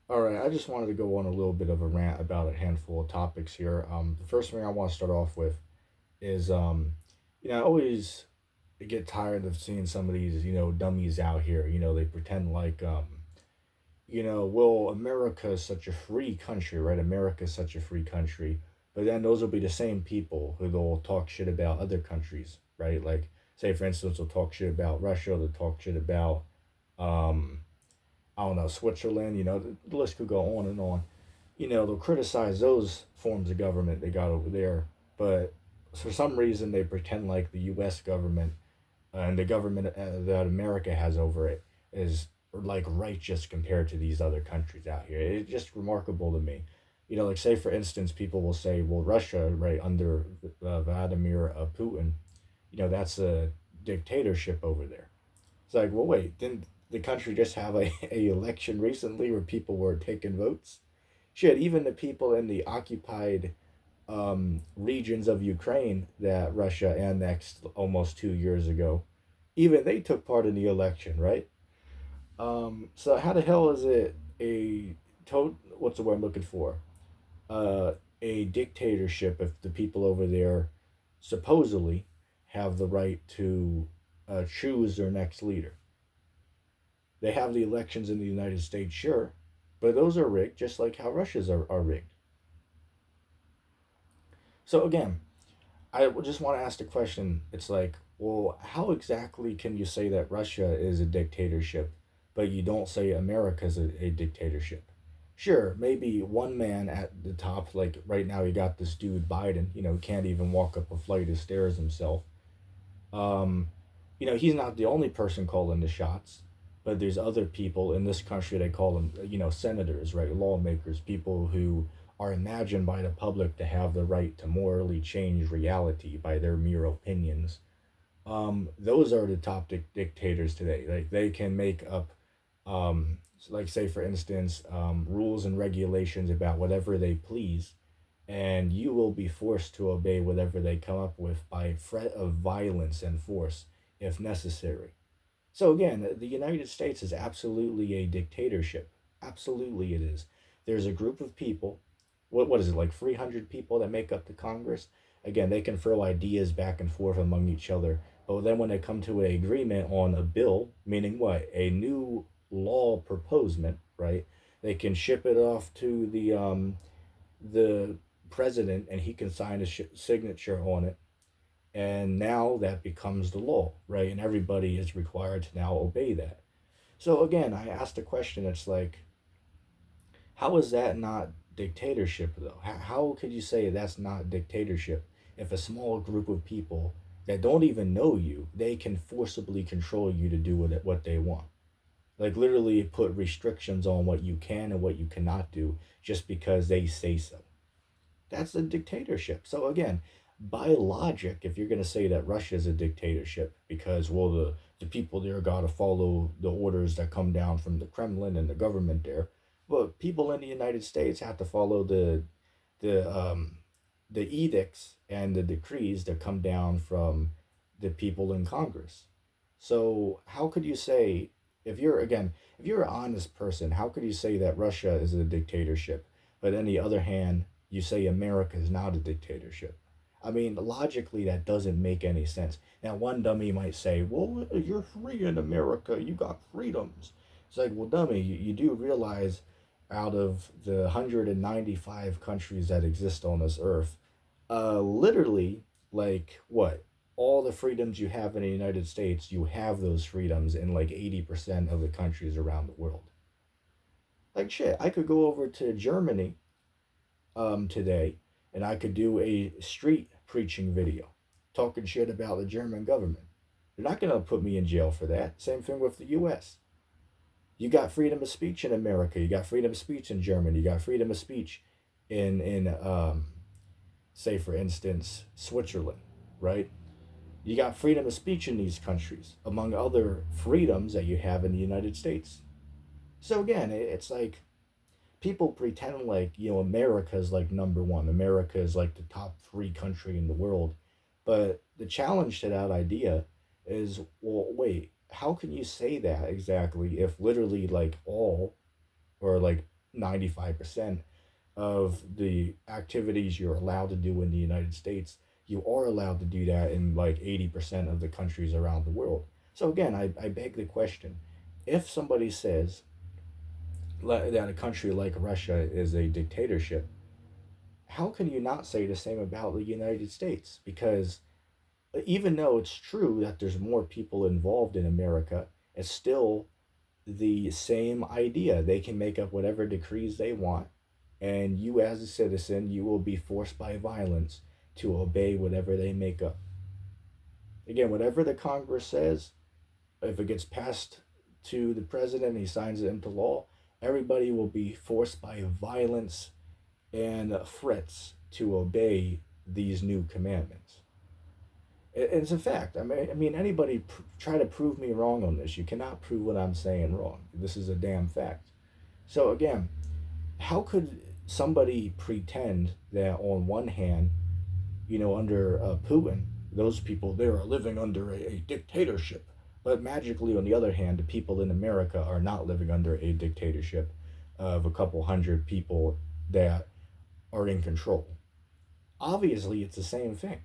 All right, I just wanted to go on a little bit of a rant about a handful of topics here. The first thing I want to start off with is, I always get tired of seeing some of these, dummies out here. They pretend like, well, America is such a free country, right? America is such a free country. But then those will be the same people who will talk shit about other countries, right? Like, say, for instance, they'll talk shit about Russia, they'll talk shit about, um, I don't know, Switzerland, the list could go on and on. They'll criticize those forms of government they got over there, but for some reason they pretend like the U.S. government and the government that America has over it is like righteous compared to these other countries out here. It's just remarkable to me. Like say for instance, people will say, well, Russia, right under Vladimir Putin, that's a dictatorship over there. It's like, well, wait, didn't the country just have a election recently where people were taking votes? Shit, even the people in the occupied regions of Ukraine that Russia annexed almost 2 years ago, even they took part in the election, right? So how the hell is it what's the word I'm looking for? Uh, a dictatorship if the people over there supposedly have the right to choose their next leader. They have the elections in the United States, sure, but those are rigged just like how Russia's are rigged. So again, I just want to ask the question. It's like, well, how exactly can you say that Russia is a dictatorship, but you don't say America's a dictatorship? Sure, maybe one man at the top, like right now, you got this dude Biden, can't even walk up a flight of stairs himself. Um, he's not the only person calling the shots, but there's other people in this country, they call them, senators, right? Lawmakers, people who are imagined by the public to have the right to morally change reality by their mere opinions. Those are the top dictators today. Like they can make up, like say for instance, rules and regulations about whatever they please, and you will be forced to obey whatever they come up with by threat of violence and force if necessary. So again, the United States is absolutely a dictatorship. Absolutely it is. There's a group of people, what is it, like 300 people that make up the Congress? Again, they can throw ideas back and forth among each other, but then when they come to an agreement on a bill, meaning what? A new law proposement, right? They can ship it off to the president and he can sign a signature on it, and now that becomes the law, right? And everybody is required to now obey that. So again, I asked the question, it's like, how is that not dictatorship though? How could you say that's not dictatorship if a small group of people that don't even know you, they can forcibly control you to do what they want? Like literally put restrictions on what you can and what you cannot do just because they say so. That's a dictatorship. So again, by logic, if you're going to say that Russia is a dictatorship because well the people there got to follow the orders that come down from the Kremlin and the government there, but people in the United States have to follow the the edicts and the decrees that come down from the people in Congress. So how could you say if you're an honest person, how could you say that Russia is a dictatorship, but on the other hand, you say America is not a dictatorship? I mean, logically, that doesn't make any sense. Now, one dummy might say, well, you're free in America. You got freedoms. It's like, well, dummy, you do realize out of the 195 countries that exist on this earth, literally, like, what? All the freedoms you have in the United States, you have those freedoms in like 80% of the countries around the world. Like, shit, I could go over to Germany today, and I could do a street preaching video talking shit about the German government. They're not going to put me in jail for that. Same thing with the US. You got freedom of speech in America. You got freedom of speech in Germany. You got freedom of speech in say for instance Switzerland, right? You got freedom of speech in these countries, among other freedoms that you have in the United States. So again, it's like people pretend like America is like number one. America is like the top three country in the world, but the challenge to that idea is, well, wait, how can you say that exactly if literally like all or like 95% of the activities you're allowed to do in the United States, you are allowed to do that in like 80% of the countries around the world. So again, I beg the question, if somebody says that a country like Russia is a dictatorship, how can you not say the same about the United States? Because even though it's true that there's more people involved in America, it's still the same idea. They can make up whatever decrees they want, and you, as a citizen, you will be forced by violence to obey whatever they make up. Again, whatever the Congress says, if it gets passed to the president and he signs it into law, everybody will be forced by violence and threats to obey these new commandments. It's a fact. I mean, anybody try to prove me wrong on this. You cannot prove what I'm saying wrong. This is a damn fact. So again, how could somebody pretend that on one hand, under Putin, those people there are living under a dictatorship, but magically, on the other hand, the people in America are not living under a dictatorship of a couple hundred people that are in control. Obviously, it's the same thing.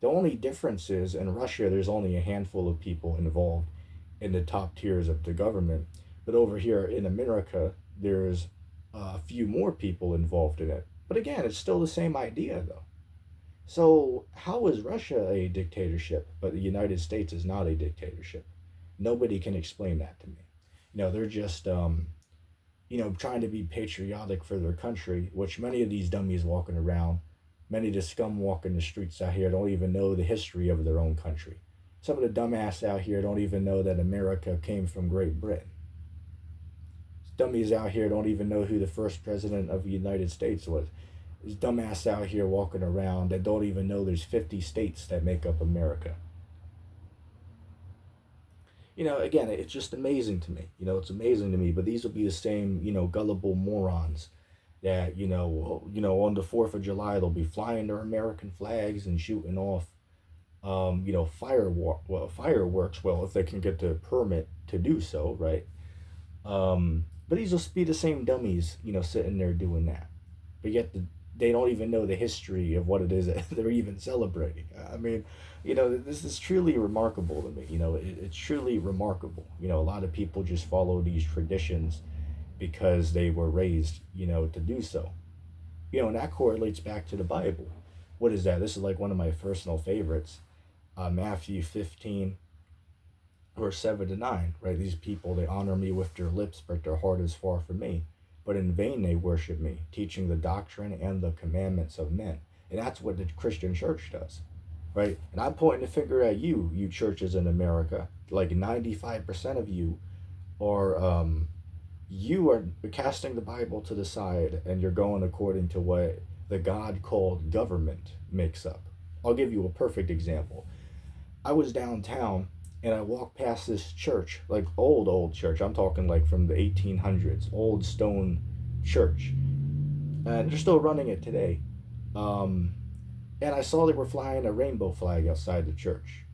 The only difference is in Russia, there's only a handful of people involved in the top tiers of the government. But over here in America, there's a few more people involved in it. But again, it's still the same idea, though. So, how is Russia a dictatorship, but the United States is not a dictatorship? Nobody can explain that to me. They're just, trying to be patriotic for their country, which many of these dummies walking around, many of the scum walking the streets out here don't even know the history of their own country. Some of the dumbass out here don't even know that America came from Great Britain. Dummies out here don't even know who the first president of the United States was. There's dumbass out here walking around that don't even know there's 50 states that make up America. Again, it's just amazing to me. It's amazing to me. But these will be the same, gullible morons that, on the 4th of July, they'll be flying their American flags and shooting off, fireworks. Well, if they can get the permit to do so, right? But these will be the same dummies, sitting there doing that. But yet they don't even know the history of what it is that they're even celebrating. I mean, this is truly remarkable to me. It's truly remarkable. A lot of people just follow these traditions because they were raised, to do so. And that correlates back to the Bible. What is that? This is like one of my personal favorites. Matthew 15, verse 7 to 9, right? These people, they honor me with their lips, but their heart is far from me. But in vain they worship me, teaching the doctrine and the commandments of men. And that's what the Christian church does, right? And I'm pointing the finger at you churches in America. Like 95% of you are, you are casting the Bible to the side and you're going according to what the God called government makes up. I'll give you a perfect example. I was downtown and I walked past this church, like old church. I'm talking like from the 1800s, old stone church. And they're still running it today. And I saw they were flying a rainbow flag outside the church.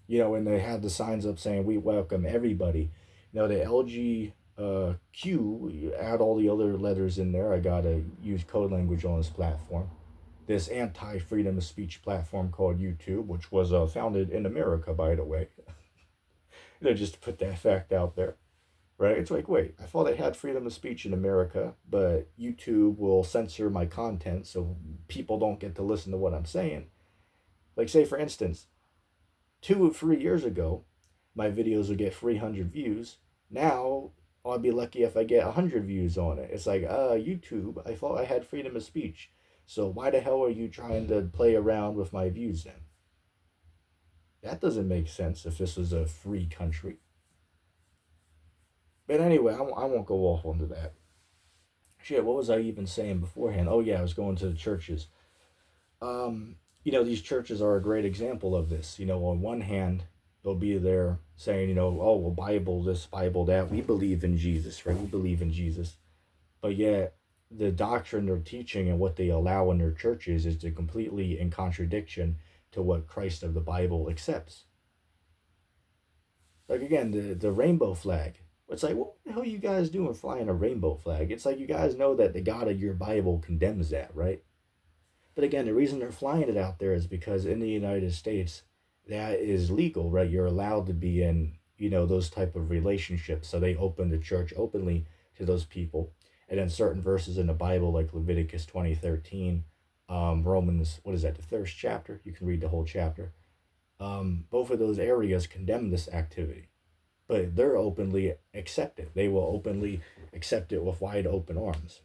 And they had the signs up saying, "We welcome everybody." The LGQ, you add all the other letters in there. I gotta use code language on this platform. This anti-freedom of speech platform called YouTube, which was founded in America, by the way. Just to put that fact out there, right? It's like, wait, I thought I had freedom of speech in America, but YouTube will censor my content so people don't get to listen to what I'm saying. Like, say, for instance, 2 or 3 years ago, my videos would get 300 views. Now, I'll be lucky if I get 100 views on it. It's like, YouTube, I thought I had freedom of speech. So why the hell are you trying to play around with my views then? That doesn't make sense if this was a free country. But anyway, I won't go off onto that. Shit, what was I even saying beforehand? Oh yeah, I was going to the churches. These churches are a great example of this. On one hand, they'll be there saying, oh, well, Bible this, Bible that. We believe in Jesus, right? We believe in Jesus. But yet, the doctrine they're teaching and what they allow in their churches is completely in contradiction to what Christ of the Bible accepts. Like again, the rainbow flag. It's like, what the hell are you guys doing flying a rainbow flag? It's like you guys know that the God of your Bible condemns that, right? But again, the reason they're flying it out there is because in the United States, that is legal, right? You're allowed to be in, those type of relationships. So they open the church openly to those people. And then certain verses in the Bible, like Leviticus 20:13, Romans, what is that, the first chapter? You can read the whole chapter. Both of those areas condemn this activity, but they're openly accept it. They will openly accept it with wide open arms.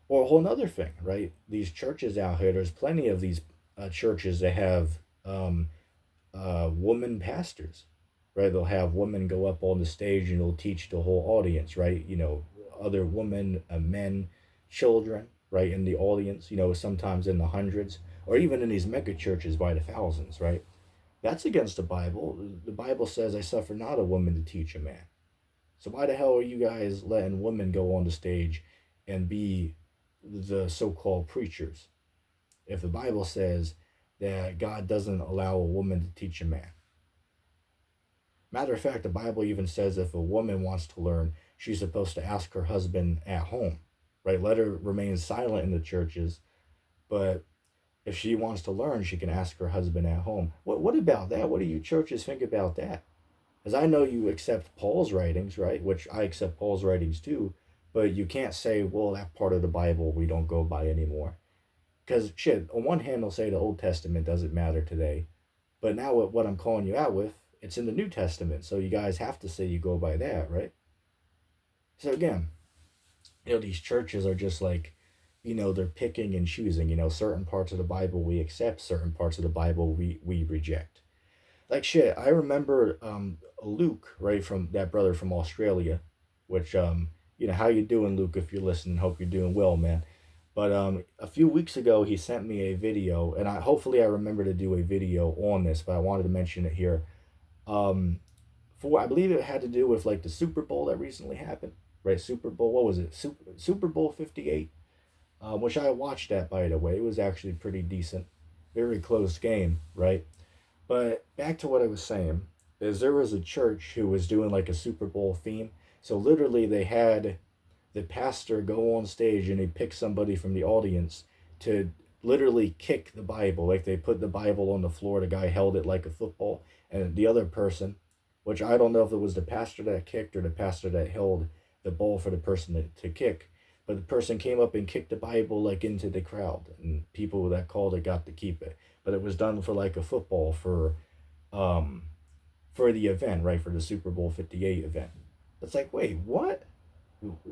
Or a whole nother thing, right? These churches out here, there's plenty of these churches that have woman pastors, right? They'll have women go up on the stage and they'll teach the whole audience, right? Other women, men, children, right, in the audience, sometimes in the hundreds, or even in these mega churches by the thousands, right? That's against the Bible. The Bible says, I suffer not a woman to teach a man. So why the hell are you guys letting women go on the stage and be the so-called preachers if the Bible says that God doesn't allow a woman to teach a man? Matter of fact, the Bible even says if a woman wants to learn, she's supposed to ask her husband at home, right? Let her remain silent in the churches, but if she wants to learn, she can ask her husband at home. What about that? What do you churches think about that? Because I know you accept Paul's writings, right? Which I accept Paul's writings too, but you can't say, well, that part of the Bible we don't go by anymore. Because shit, on one hand, they'll say the Old Testament doesn't matter today, but now what I'm calling you out with, it's in the New Testament, so you guys have to say you go by that, right? So again, these churches are just like, they're picking and choosing. Certain parts of the Bible we accept, certain parts of the Bible we reject. Like shit, I remember Luke, right, from that brother from Australia, which how you doing, Luke? If you're listening, hope you're doing well, man. But a few weeks ago, he sent me a video, and hopefully I remember to do a video on this, but I wanted to mention it here. Um, I believe it had to do with like the Super Bowl that recently happened, right? Super Bowl, what was it? Super Bowl 58, which I watched that, by the way. It was actually pretty decent, very close game, right? But back to what I was saying, is there was a church who was doing like a Super Bowl theme. So literally they had the pastor go on stage and he picked somebody from the audience to literally kick the Bible. Like they put the Bible on the floor, the guy held it like a football, and the other person, which I don't know if it was the pastor that kicked or the pastor that held the ball for the person to kick, but the person came up and kicked the Bible like into the crowd, and people that called it got to keep it. But it was done for like a football um for the event, right? For the Super Bowl 58 event. It's like, wait, what?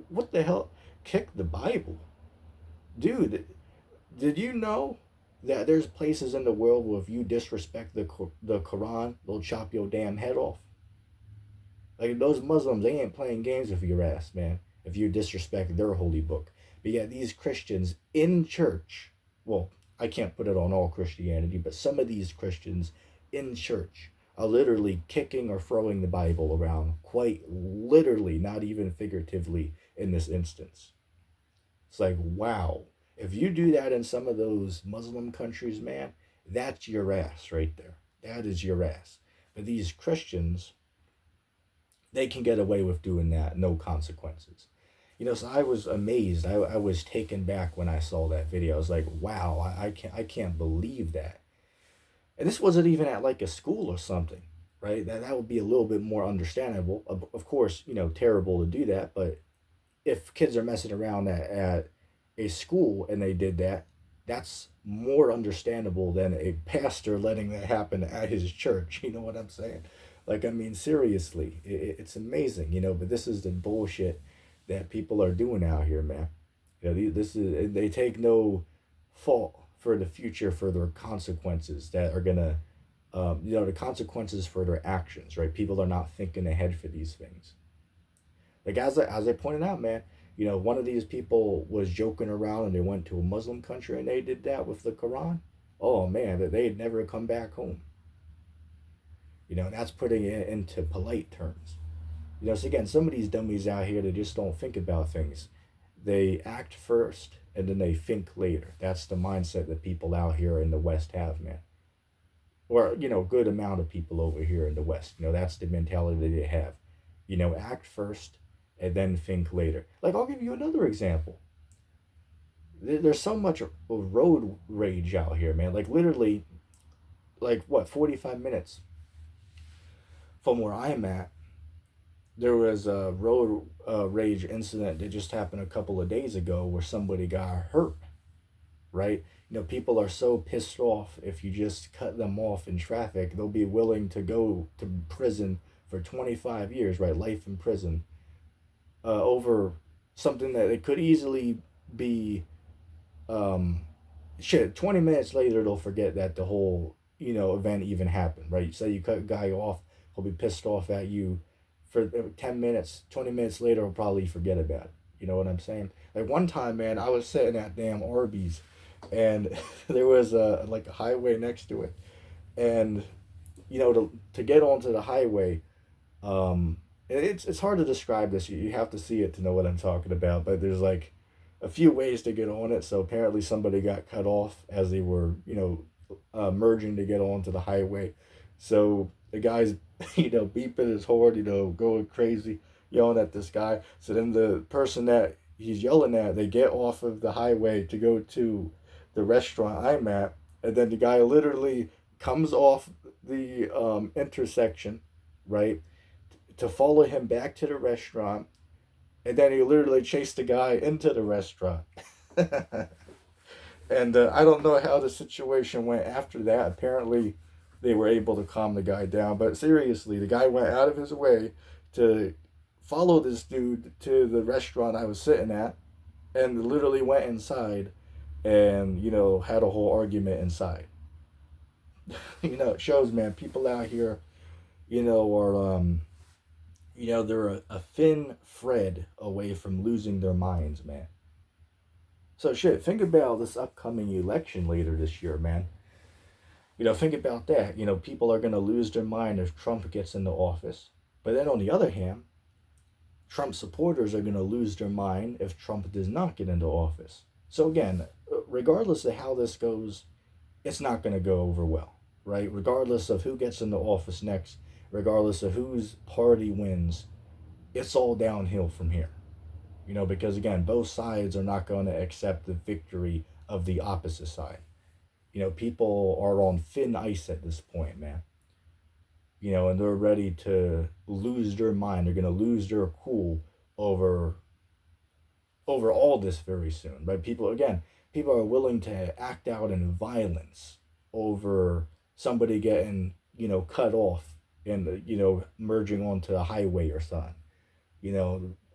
What the hell? Kick the Bible? Dude, did you know that there's places in the world where if you disrespect the Quran, they'll chop your damn head off? Like those Muslims, they ain't playing games with your ass, man, if you disrespect their holy book. But yeah, these Christians in church, well, I can't put it on all Christianity, but some of these Christians in church are literally kicking or throwing the Bible around, quite literally, not even figuratively in this instance. It's like, wow. If you do that in some of those Muslim countries, man, that's your ass right there. That is your ass. But these Christians, they can get away with doing that, no consequences. So I was amazed. I was taken back when I saw that video. I was like, wow, I can't believe that. And this wasn't even at like a school or something, right? That would be a little bit more understandable. Of course, terrible to do that, but if kids are messing around at a school and they did that, that's more understandable than a pastor letting that happen at his church. You know what I'm saying? Like, I mean, seriously, it's amazing, but this is the bullshit that people are doing out here, man. This is, they take no fault for the future, for their consequences that are gonna, the consequences for their actions, right? People are not thinking ahead for these things. Like as I pointed out, man, one of these people was joking around and they went to a Muslim country and they did that with the Quran. Oh man, that they'd never come back home. That's putting it into polite terms. So again, some of these dummies out here, they just don't think about things. They act first and then they think later. That's the mindset that people out here in the West have, man. Or, good amount of people over here in the West. That's the mentality they have. Act first and then think later. Like, I'll give you another example. There's so much road rage out here, man. Like, literally, like, what, 45 minutes from where I'm at, there was a road rage incident that just happened a couple of days ago where somebody got hurt, right? People are so pissed off if you just cut them off in traffic, they'll be willing to go to prison for 25 years, right? Life in prison, over something that it could easily be, um, shit, 20 minutes later, they'll forget that the whole, event even happened, right? Say you cut a guy off, he'll be pissed off at you for 10 minutes, 20 minutes later, he'll probably forget about it. You know what I'm saying? Like, one time, man, I was sitting at damn Arby's, and there was like a highway next to it. And, to get onto the highway, it's hard to describe this. You have to see it to know what I'm talking about. But there's like a few ways to get on it. So apparently somebody got cut off as they were, merging to get onto the highway. So the guy's, beeping his horn, going crazy, yelling at this guy. So then the person that he's yelling at, they get off of the highway to go to the restaurant I'm at. And then the guy literally comes off the intersection, right, to follow him back to the restaurant, and then he literally chased the guy into the restaurant. And I don't know how the situation went after that. Apparently, they were able to calm the guy down. But seriously, the guy went out of his way to follow this dude to the restaurant I was sitting at, and literally went inside and, had a whole argument inside. It shows, man, people out here, are they're a thin thread away from losing their minds, man. So shit, think about this upcoming election later this year, man. Think about that. People are gonna lose their mind if Trump gets into office. But then on the other hand, Trump supporters are gonna lose their mind if Trump does not get into office. So again, regardless of how this goes, it's not gonna go over well, right? Regardless of who gets into office next, regardless of whose party wins, it's all downhill from here. Because again, both sides are not going to accept the victory of the opposite side. People are on thin ice at this point, man. And they're ready to lose their mind. They're going to lose their cool over all this very soon, right? People are willing to act out in violence over somebody getting, cut off and, merging onto a highway or something.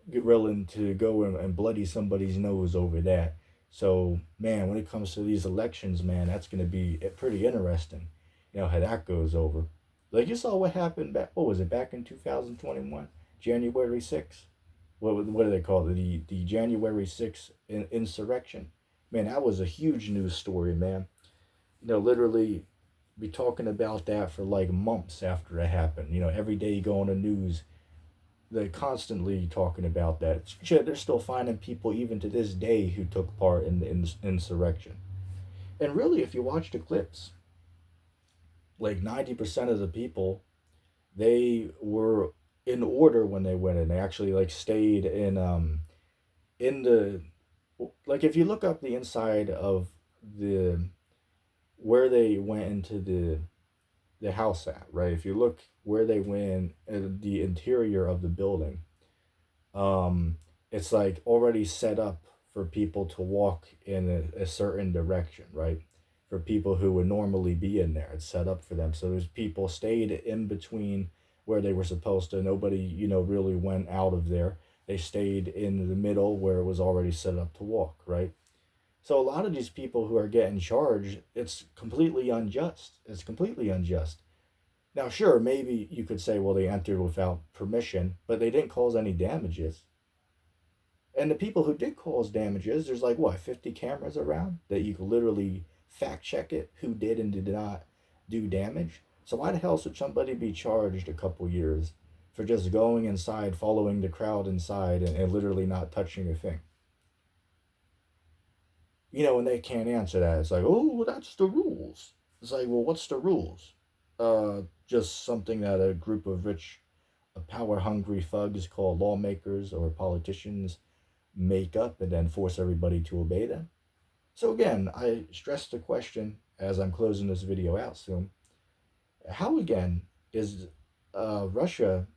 Get willing to go and bloody somebody's nose over that. So, man, when it comes to these elections, man, that's going to be pretty interesting, how that goes over. Like, you saw what happened what was it, back in 2021, January 6th? What do they call it? The January 6th insurrection. Man, that was a huge news story, man. Literally be talking about that for like months after it happened. Every day you go on the news, they're constantly talking about that. Shit, they're still finding people even to this day who took part in the insurrection. And really, if you watch the clips, like 90% of the people, they were in order when they went in. They actually like stayed in the, like, if you look up the inside of the where they went into the house at, right? If you look where they went in the interior of the building, it's like already set up for people to walk in a certain direction, right? For people who would normally be in there, it's set up for them. So there's people stayed in between where they were supposed to. Nobody, really went out of there. They stayed in the middle where it was already set up to walk, right? So a lot of these people who are getting charged, it's completely unjust. It's completely unjust. Now, sure, maybe you could say, well, they entered without permission, but they didn't cause any damages. And the people who did cause damages, there's like, what, 50 cameras around that you could literally fact check it, who did and did not do damage. So why the hell should somebody be charged a couple years for just going inside, following the crowd inside, and literally not touching a thing? And they can't answer that. It's like, oh, well, that's the rules. It's like, well, what's the rules? Just something that a group of rich power hungry thugs called lawmakers or politicians make up and then force everybody to obey them. So again, I stress the question as I'm closing this video out soon. How again is Russia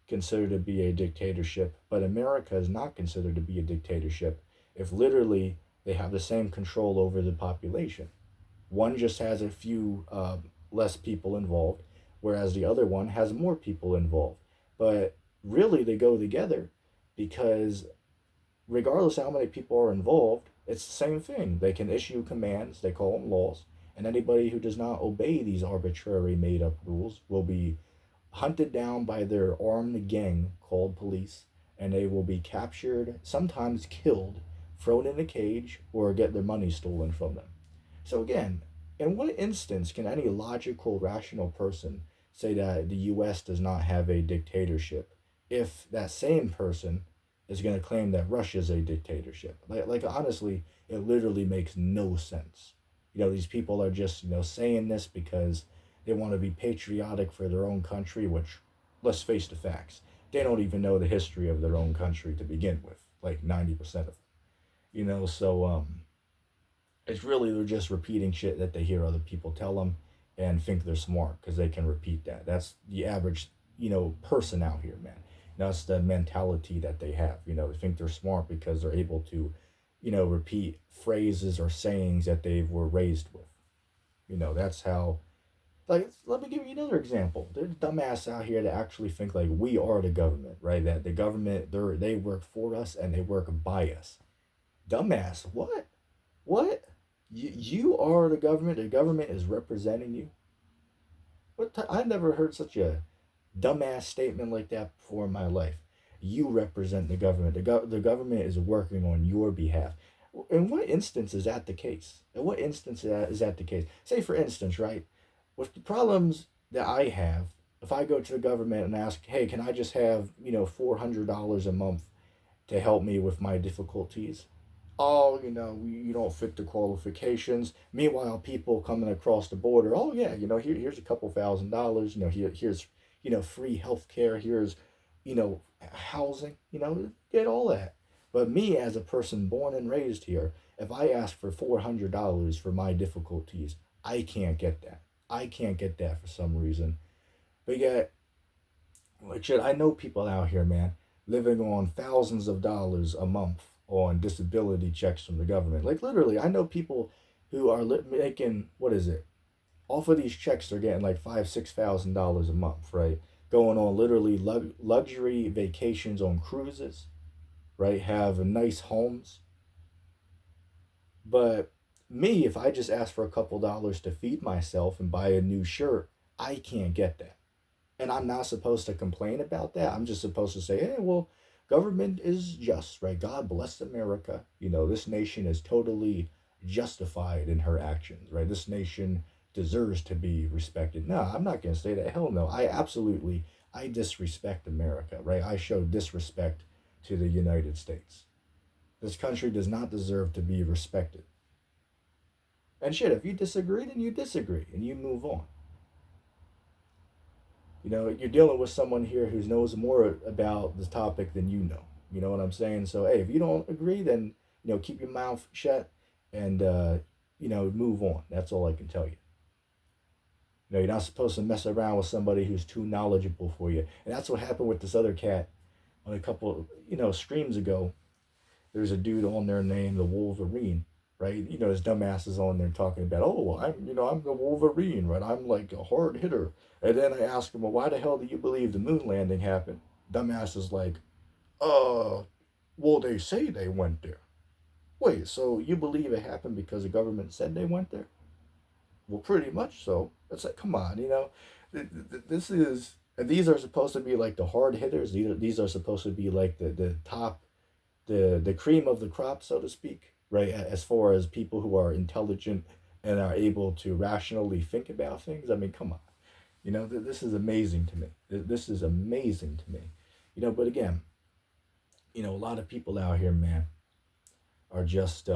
considered to be a dictatorship, but America is not considered to be a dictatorship if literally they have the same control over the population? One just has a few less people involved, whereas the other one has more people involved. But really, they go together because regardless of how many people are involved, it's the same thing. They can issue commands, they call them laws, and anybody who does not obey these arbitrary made up rules will be hunted down by their armed gang called police, and they will be captured, sometimes killed, thrown in a cage, or get their money stolen from them. So, again, in what instance can any logical, rational person say that the US does not have a dictatorship if that same person is going to claim that Russia's a dictatorship? Like honestly, it literally makes no sense. These people are just, saying this because they want to be patriotic for their own country, which, let's face the facts, they don't even know the history of their own country to begin with, like 90% of them. So it's really they're just repeating shit that they hear other people tell them and think they're smart because they can repeat that. That's the average, person out here, man. That's the mentality that they have. They think they're smart because they're able to, repeat phrases or sayings that they were raised with. That's how. Like, let me give you another example. There's dumbass out here that actually think like we are the government, right? That the government they work for us and they work by us. Dumbass, what? What? You are the government. The government is representing you. I've never heard such a dumbass statement like that before in my life. You represent the government. The government is working on your behalf. In what instance is that the case? In what instance is that the case? Say, for instance, right, with the problems that I have, if I go to the government and ask, hey, can I just have, $400 a month to help me with my difficulties? Oh, you don't fit the qualifications. Meanwhile, people coming across the border, oh yeah, here's a couple $1,000. Here's free health care. Here's housing. Get all that. But me, as a person born and raised here, if I ask for $400 for my difficulties, I can't get that. I can't get that for some reason. But yet, like shit, I know people out here, man, living on thousands of dollars a month on disability checks from the government. Like literally, I know people who are making, what is it? Off of these checks, they're getting like $5,000-6,000 a month, right? Going on literally luxury vacations on cruises, right? Have nice homes. But me, if I just ask for a couple dollars to feed myself and buy a new shirt, I can't get that. And I'm not supposed to complain about that. I'm just supposed to say, hey, well, government is just, right? God bless America. This nation is totally justified in her actions, right? This nation deserves to be respected. No, I'm not going to say that. Hell no. I disrespect America, right? I show disrespect to the United States. This country does not deserve to be respected. And shit, if you disagree, then you disagree and you move on. You're dealing with someone here who knows more about this topic than you know. You know what I'm saying? So, hey, if you don't agree, then, keep your mouth shut and, move on. That's all I can tell you. You're not supposed to mess around with somebody who's too knowledgeable for you. And that's what happened with this other cat on a couple, streams ago. There's a dude on there named the Wolverine, right? His dumbass is on there talking about, oh, I'm the Wolverine, right? I'm like a hard hitter. And then I ask him, well, why the hell do you believe the moon landing happened? Dumbass is like, well, they say they went there. Wait, so you believe it happened because the government said they went there? Well, pretty much so. It's like, come on, this is, and these are supposed to be like the hard hitters. These are supposed to be like the top, the cream of the crop, so to speak, right? As far as people who are intelligent and are able to rationally think about things. I mean, come on. This is amazing to me. This is amazing to me. But again, a lot of people out here, man, are just,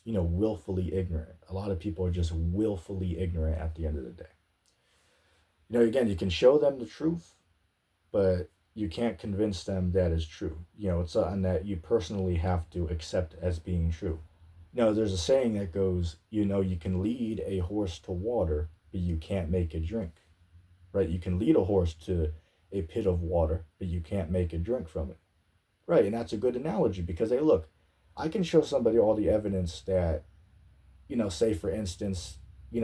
willfully ignorant. A lot of people are just willfully ignorant at the end of the day. Again, you can show them the truth, but, you can't convince them that is true. It's something that you personally have to accept as being true. There's a saying that goes, you can lead a horse to water, but you can't make it drink, right? You can lead a horse to a pit of water, but you can't make it drink from it, right? And that's a good analogy because, hey, look, I can show somebody all the evidence that, say for instance,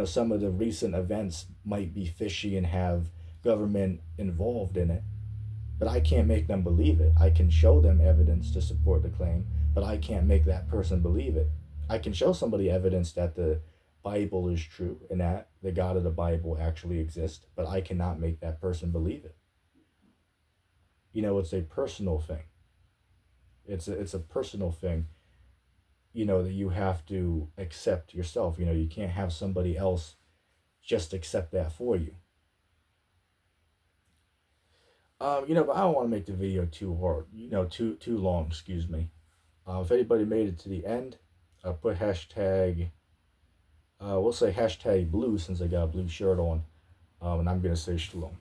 some of the recent events might be fishy and have government involved in it, but I can't make them believe it. I can show them evidence to support the claim, but I can't make that person believe it. I can show somebody evidence that the Bible is true and that the God of the Bible actually exists, but I cannot make that person believe it. It's a personal thing. It's a personal thing, that you have to accept yourself. You can't have somebody else just accept that for you. But I don't want to make the video too hard, too long, excuse me. If anybody made it to the end, put hashtag, we'll say hashtag blue since I got a blue shirt on, and I'm going to say shalom.